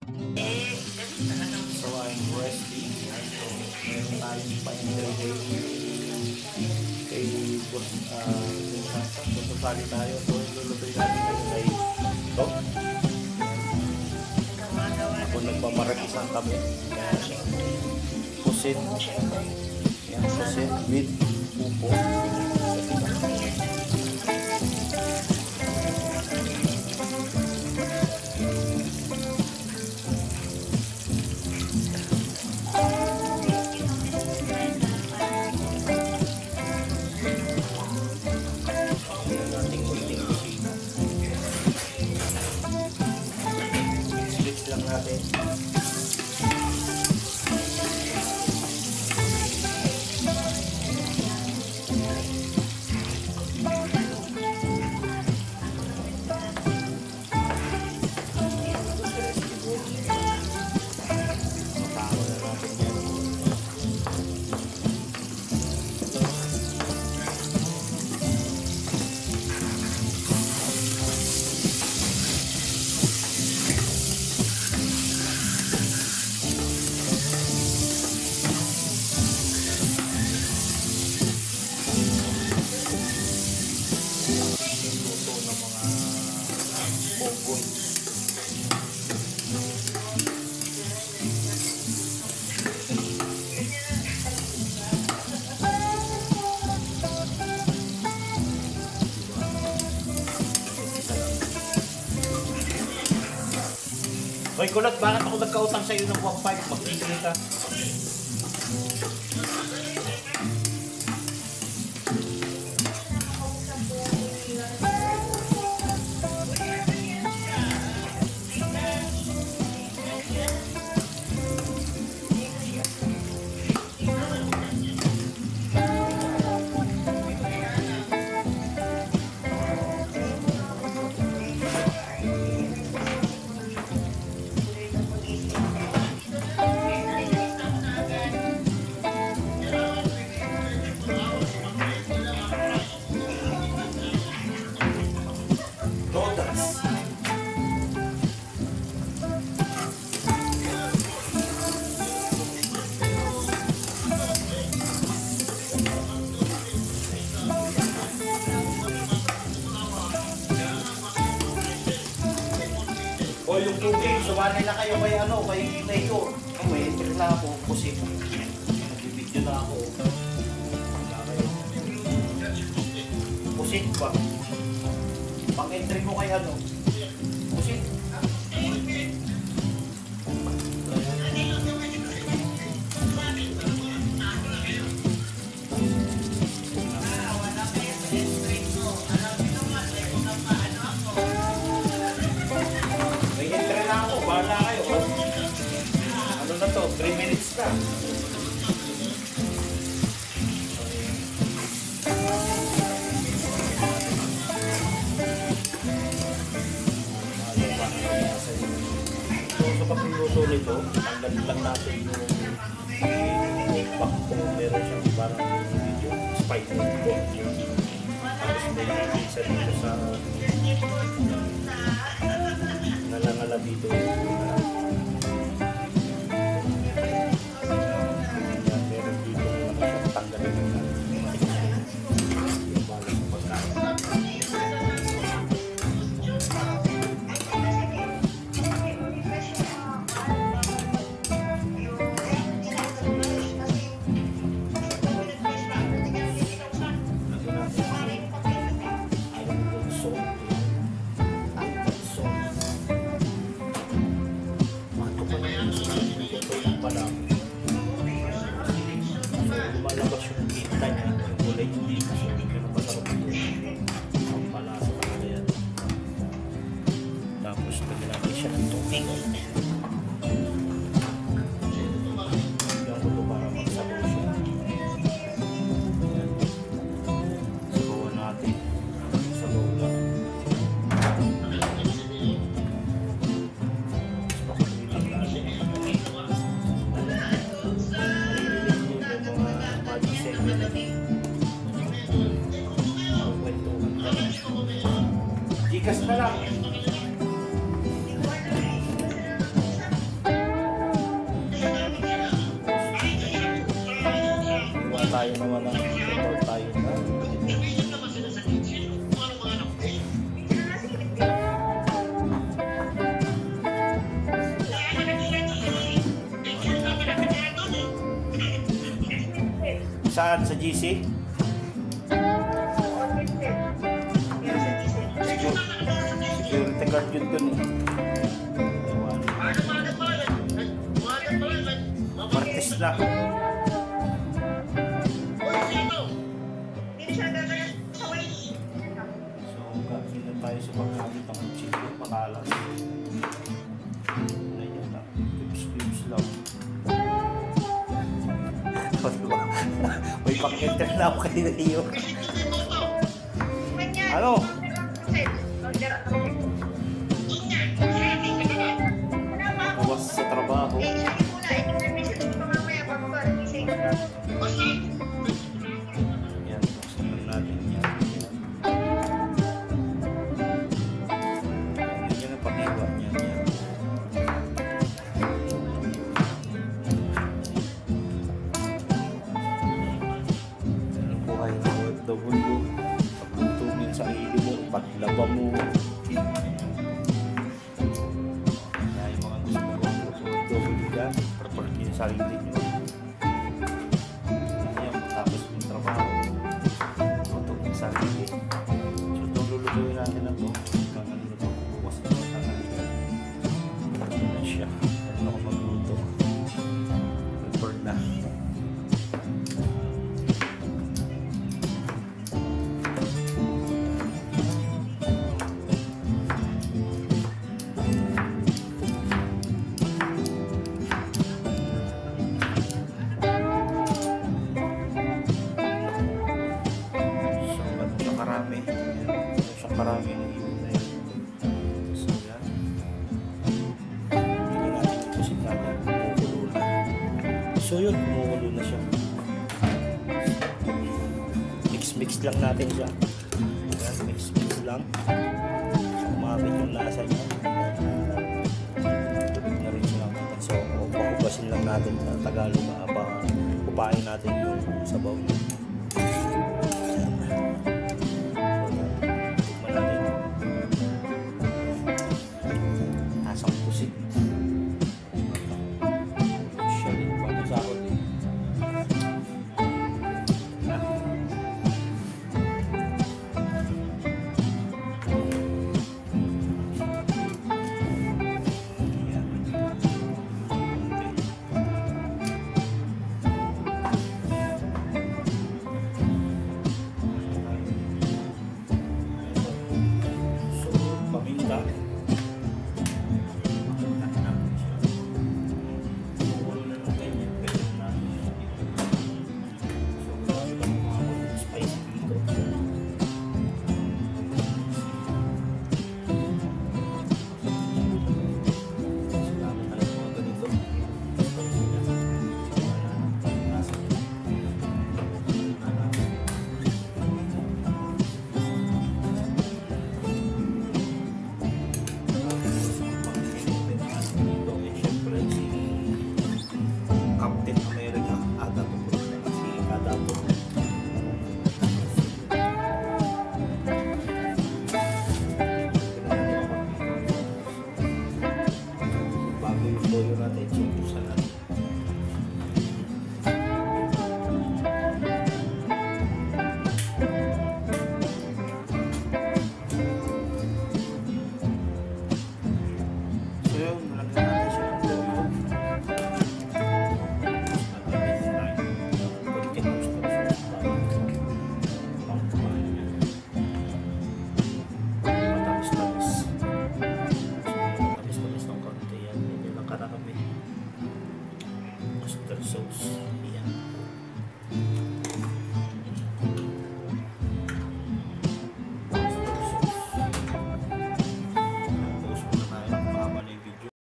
So I'm resting. So meron tayong pa-enjoy kay Boss Sasa. So sasali tayo. So ilulutoy natin ngayon ay ito. Ako nagpamarakisan kami. Pusit. Yan, pusit with upo. Hoy Kulot, bakit ako nagkautang sa iyo ng 1.5? Mag-isip ka. O yung cooking, suwanay na kayo kay ano, kay Mayor. May entry na ako, pusit. Nagbibidyo na ako. Pusit ba? Pang-entry mo kay ano? Pusit. Bahala kayo. Ano na to? 3 minutes na. So sa pagluto nito, tanggalin lang natin yung back kung meron siyang parang medyo spicy po. Tapos may isa dito sa nalangala dito. Meron dito tanggalin yung balas ng pagkain. Lumalabas yung kita niya, yung kulay hindi kasi pero masarap ito ang palasa talaga yan. Tapos lagyan natin siya ng tubig. Lagyan ko ito para magsabaw siya. Sabawan natin. Sabaw lang. Gikas na lang. Saan? Sa GC? Security guard yun dun eh. Martes na. So, gagawin na tayo sa paggamit ng kutsilyo, makalas. Ngayon lang. Pips lang. O, diba? May pang-enter na ako kayo na iyo. Ano? Buwas sa trabaho. Yan, buksan natin yan. Yan ang pag-iwa niyan. Yan. Yan ang buhay ng OFW. Pagtutungin sa ili mo, paglaba mo. Kaya yung mga gusto mo OFW dyan, prepare nyo yung sarili nyo. Tapos yung trabaho, tutok yung sarili. So itong lulutuin natin na ito, hanggang ano na ito, bukas na ito tanghalian. Ano na siya, ano ako magluto. Prepare na. Marami na yun na yun. So yan. Tingnan natin yung pusit natin. Kumukulo na. So yun, kumukulo na siya. Mix lang natin siya. Yan, mix lang. So kumapit yung lasa niya. Tubig na rin siya natin. So pakubasin lang natin sa Tagalog. Upain natin yung sabaw niya. Sauce.